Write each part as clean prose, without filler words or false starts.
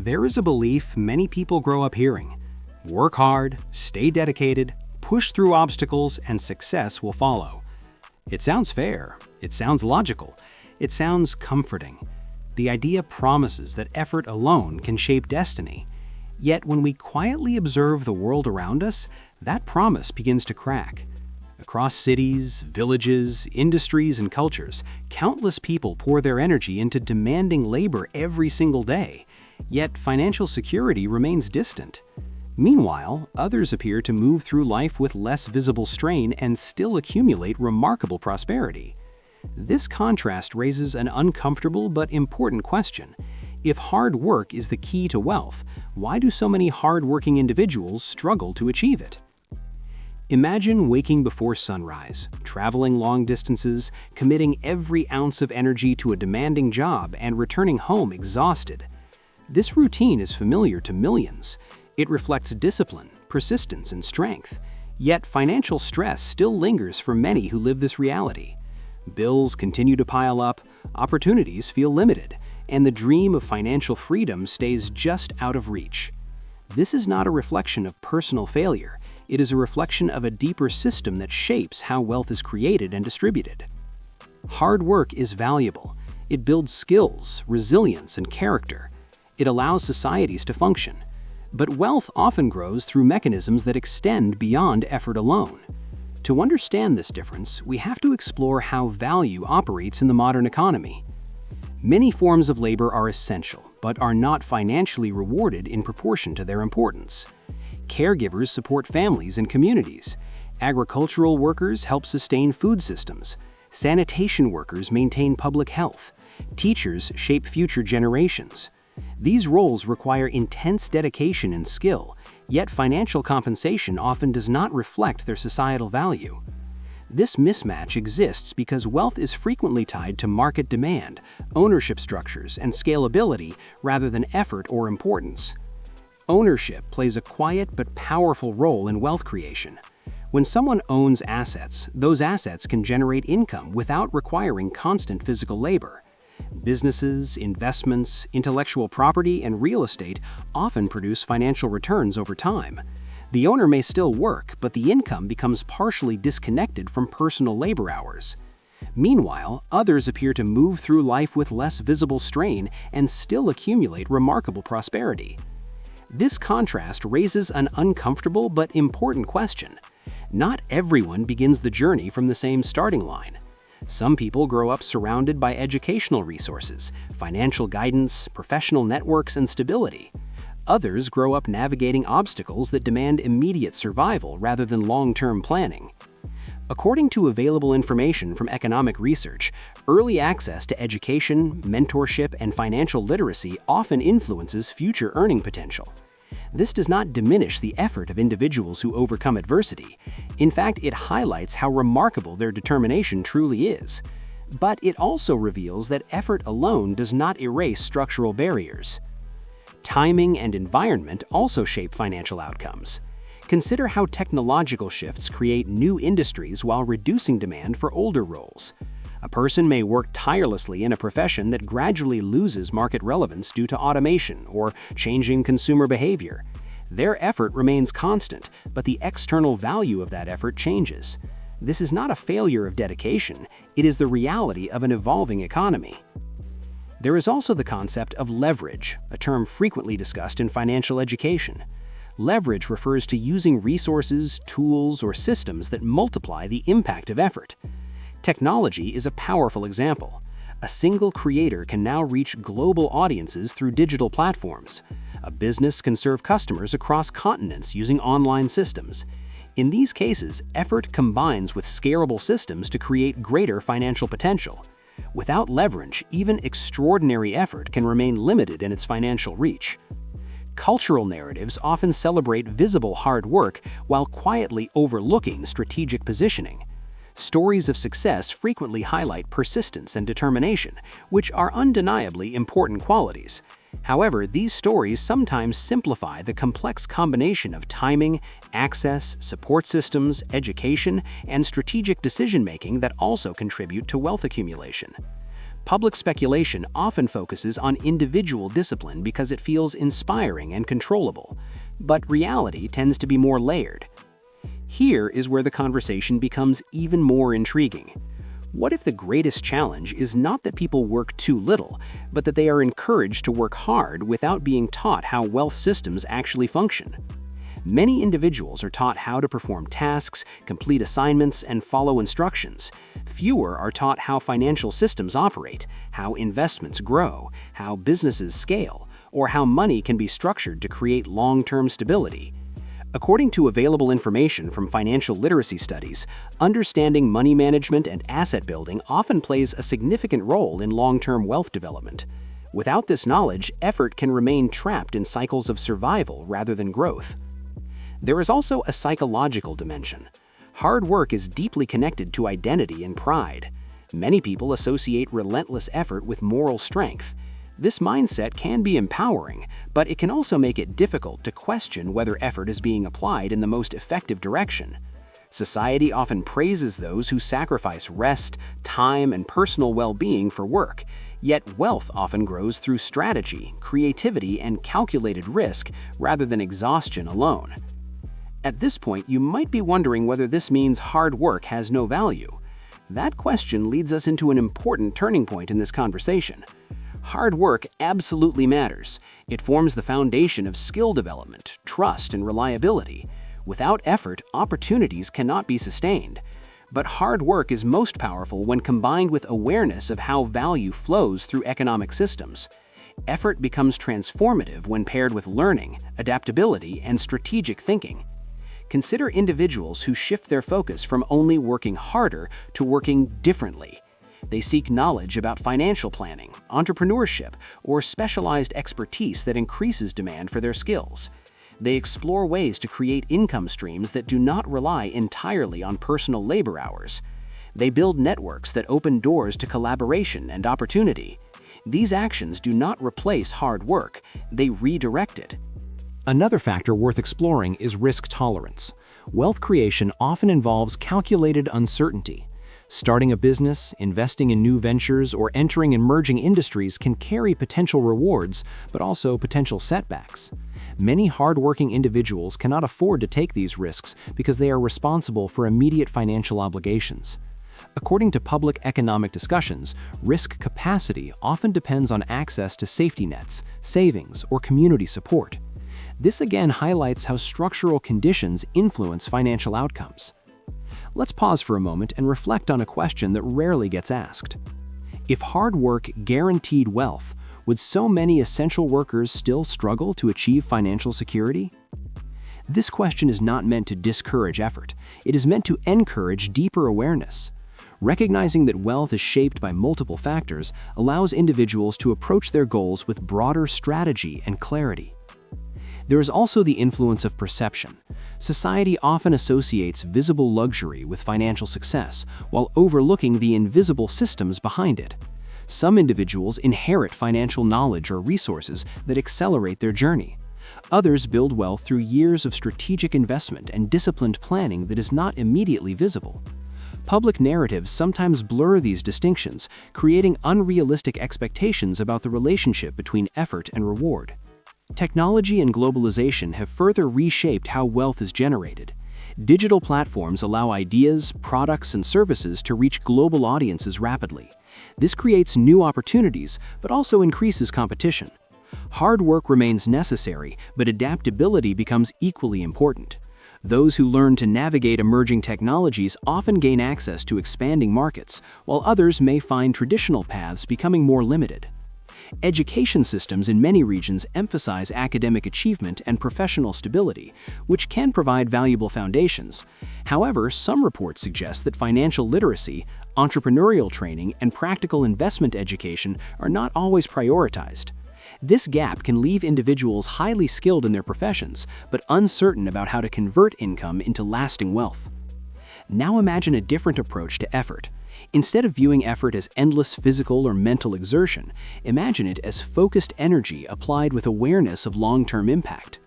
There is a belief many people grow up hearing: work hard, stay dedicated, push through obstacles, and success will follow. It sounds fair, it sounds logical, it sounds comforting. The idea promises that effort alone can shape destiny. Yet when we quietly observe the world around us, that promise begins to crack. Across cities, villages, industries, and cultures, countless people pour their energy into demanding labor every single day. Yet financial security remains distant. Meanwhile, others appear to move through life with less visible strain and still accumulate remarkable prosperity. This contrast raises an uncomfortable but important question. If hard work is the key to wealth, why do so many hard-working individuals struggle to achieve it? Imagine waking before sunrise, traveling long distances, committing every ounce of energy to a demanding job, and returning home exhausted. This routine is familiar to millions. It reflects discipline, persistence, and strength. Yet financial stress still lingers for many who live this reality. Bills continue to pile up, opportunities feel limited, and the dream of financial freedom stays just out of reach. This is not a reflection of personal failure. It is a reflection of a deeper system that shapes how wealth is created and distributed. Hard work is valuable. It builds skills, resilience, and character. It allows societies to function. But wealth often grows through mechanisms that extend beyond effort alone. To understand this difference, we have to explore how value operates in the modern economy. Many forms of labor are essential, but are not financially rewarded in proportion to their importance. Caregivers support families and communities. Agricultural workers help sustain food systems. Sanitation workers maintain public health. Teachers shape future generations. These roles require intense dedication and skill, yet financial compensation often does not reflect their societal value. This mismatch exists because wealth is frequently tied to market demand, ownership structures, and scalability rather than effort or importance. Ownership plays a quiet but powerful role in wealth creation. When someone owns assets, those assets can generate income without requiring constant physical labor. Businesses, investments, intellectual property, and real estate often produce financial returns over time. The owner may still work, but the income becomes partially disconnected from personal labor hours. Meanwhile, others appear to move through life with less visible strain and still accumulate remarkable prosperity. This contrast raises an uncomfortable but important question. Not everyone begins the journey from the same starting line. Some people grow up surrounded by educational resources, financial guidance, professional networks, and stability. Others grow up navigating obstacles that demand immediate survival rather than long-term planning. According to available information from economic research, early access to education, mentorship, and financial literacy often influences future earning potential. This does not diminish the effort of individuals who overcome adversity. In fact, it highlights how remarkable their determination truly is. But it also reveals that effort alone does not erase structural barriers. Timing and environment also shape financial outcomes. Consider how technological shifts create new industries while reducing demand for older roles. A person may work tirelessly in a profession that gradually loses market relevance due to automation or changing consumer behavior. Their effort remains constant, but the external value of that effort changes. This is not a failure of dedication, it is the reality of an evolving economy. There is also the concept of leverage, a term frequently discussed in financial education. Leverage refers to using resources, tools, or systems that multiply the impact of effort. Technology is a powerful example. A single creator can now reach global audiences through digital platforms. A business can serve customers across continents using online systems. In these cases, effort combines with scalable systems to create greater financial potential. Without leverage, even extraordinary effort can remain limited in its financial reach. Cultural narratives often celebrate visible hard work while quietly overlooking strategic positioning. Stories of success frequently highlight persistence and determination, which are undeniably important qualities. However, these stories sometimes simplify the complex combination of timing, access, support systems, education, and strategic decision-making that also contribute to wealth accumulation. Public speculation often focuses on individual discipline because it feels inspiring and controllable, but reality tends to be more layered. Here is where the conversation becomes even more intriguing. What if the greatest challenge is not that people work too little, but that they are encouraged to work hard without being taught how wealth systems actually function? Many individuals are taught how to perform tasks, complete assignments, and follow instructions. Fewer are taught how financial systems operate, how investments grow, how businesses scale, or how money can be structured to create long-term stability. According to available information from financial literacy studies, understanding money management and asset building often plays a significant role in long-term wealth development. Without this knowledge, effort can remain trapped in cycles of survival rather than growth. There is also a psychological dimension. Hard work is deeply connected to identity and pride. Many people associate relentless effort with moral strength. This mindset can be empowering, but it can also make it difficult to question whether effort is being applied in the most effective direction. Society often praises those who sacrifice rest, time, and personal well-being for work, yet wealth often grows through strategy, creativity, and calculated risk rather than exhaustion alone. At this point, you might be wondering whether this means hard work has no value. That question leads us into an important turning point in this conversation. Hard work absolutely matters. It forms the foundation of skill development, trust, and reliability. Without effort, opportunities cannot be sustained. But hard work is most powerful when combined with awareness of how value flows through economic systems. Effort becomes transformative when paired with learning, adaptability, and strategic thinking. Consider individuals who shift their focus from only working harder to working differently. They seek knowledge about financial planning, entrepreneurship, or specialized expertise that increases demand for their skills. They explore ways to create income streams that do not rely entirely on personal labor hours. They build networks that open doors to collaboration and opportunity. These actions do not replace hard work, they redirect it. Another factor worth exploring is risk tolerance. Wealth creation often involves calculated uncertainty. Starting a business, investing in new ventures, or entering emerging industries can carry potential rewards, but also potential setbacks. Many hardworking individuals cannot afford to take these risks because they are responsible for immediate financial obligations. According to public economic discussions, risk capacity often depends on access to safety nets, savings, or community support. This again highlights how structural conditions influence financial outcomes. Let's pause for a moment and reflect on a question that rarely gets asked. If hard work guaranteed wealth, would so many essential workers still struggle to achieve financial security? This question is not meant to discourage effort. It is meant to encourage deeper awareness. Recognizing that wealth is shaped by multiple factors allows individuals to approach their goals with broader strategy and clarity. There is also the influence of perception. Society often associates visible luxury with financial success, while overlooking the invisible systems behind it. Some individuals inherit financial knowledge or resources that accelerate their journey. Others build wealth through years of strategic investment and disciplined planning that is not immediately visible. Public narratives sometimes blur these distinctions, creating unrealistic expectations about the relationship between effort and reward. Technology and globalization have further reshaped how wealth is generated. Digital platforms allow ideas, products, and services to reach global audiences rapidly. This creates new opportunities, but also increases competition. Hard work remains necessary, but adaptability becomes equally important. Those who learn to navigate emerging technologies often gain access to expanding markets, while others may find traditional paths becoming more limited. Education systems in many regions emphasize academic achievement and professional stability, which can provide valuable foundations. However, some reports suggest that financial literacy, entrepreneurial training, and practical investment education are not always prioritized. This gap can leave individuals highly skilled in their professions, but uncertain about how to convert income into lasting wealth. Now imagine a different approach to effort. Instead of viewing effort as endless physical or mental exertion, imagine it as focused energy applied with awareness of long-term impact.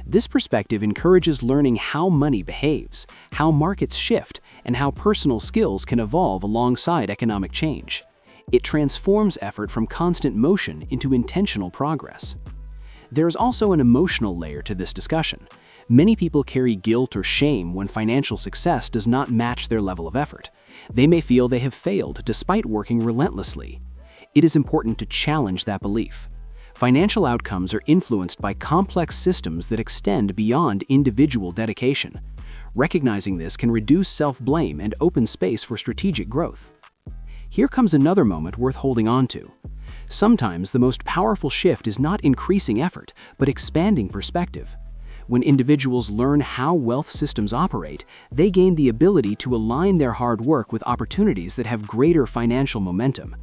This perspective encourages learning how money behaves, how markets shift, and how personal skills can evolve alongside economic change. It transforms effort from constant motion into intentional progress. There is also an emotional layer to this discussion. Many people carry guilt or shame when financial success does not match their level of effort. They may feel they have failed despite working relentlessly. It is important to challenge that belief. Financial outcomes are influenced by complex systems that extend beyond individual dedication. Recognizing this can reduce self-blame and open space for strategic growth. Here comes another moment worth holding on to. Sometimes the most powerful shift is not increasing effort, but expanding perspective. When individuals learn how wealth systems operate, they gain the ability to align their hard work with opportunities that have greater financial momentum.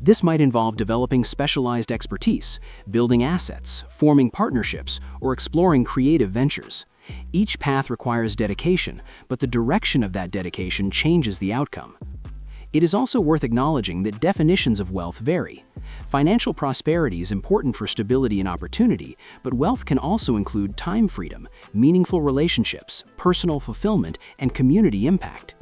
This might involve developing specialized expertise, building assets, forming partnerships, or exploring creative ventures. Each path requires dedication, but the direction of that dedication changes the outcome. It is also worth acknowledging that definitions of wealth vary. Financial prosperity is important for stability and opportunity, but wealth can also include time freedom, meaningful relationships, personal fulfillment, and community impact.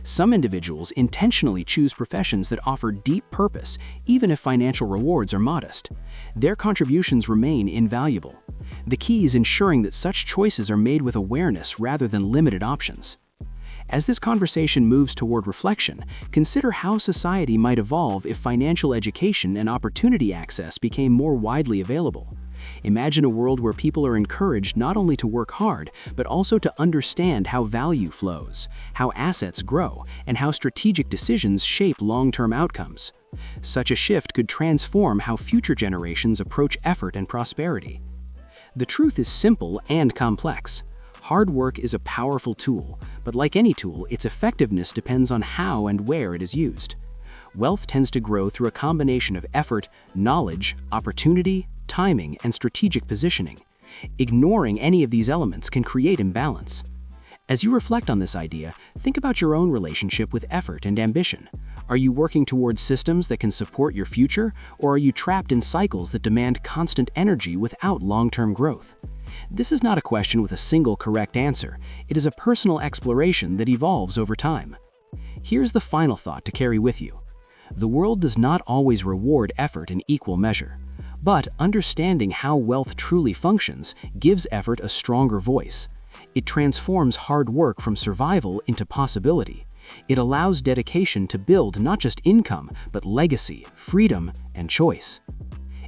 Some individuals intentionally choose professions that offer deep purpose, even if financial rewards are modest. Their contributions remain invaluable. The key is ensuring that such choices are made with awareness rather than limited options. As this conversation moves toward reflection, consider how society might evolve if financial education and opportunity access became more widely available. Imagine a world where people are encouraged not only to work hard, but also to understand how value flows, how assets grow, and how strategic decisions shape long-term outcomes. Such a shift could transform how future generations approach effort and prosperity. The truth is simple and complex. Hard work is a powerful tool, but like any tool, its effectiveness depends on how and where it is used. Wealth tends to grow through a combination of effort, knowledge, opportunity, timing, and strategic positioning. Ignoring any of these elements can create imbalance. As you reflect on this idea, think about your own relationship with effort and ambition. Are you working towards systems that can support your future, or are you trapped in cycles that demand constant energy without long-term growth? This is not a question with a single correct answer. It is a personal exploration that evolves over time. Here's the final thought to carry with you. The world does not always reward effort in equal measure, but understanding how wealth truly functions gives effort a stronger voice. It transforms hard work from survival into possibility. It allows dedication to build not just income, but legacy, freedom, and choice.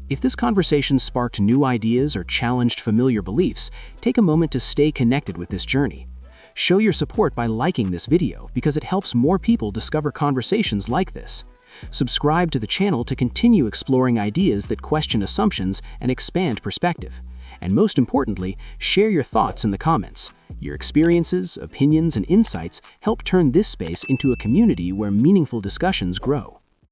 If this conversation sparked new ideas or challenged familiar beliefs, take a moment to stay connected with this journey. Show your support by liking this video because it helps more people discover conversations like this. Subscribe to the channel to continue exploring ideas that question assumptions and expand perspective. And most importantly, share your thoughts in the comments. Your experiences, opinions, and insights help turn this space into a community where meaningful discussions grow.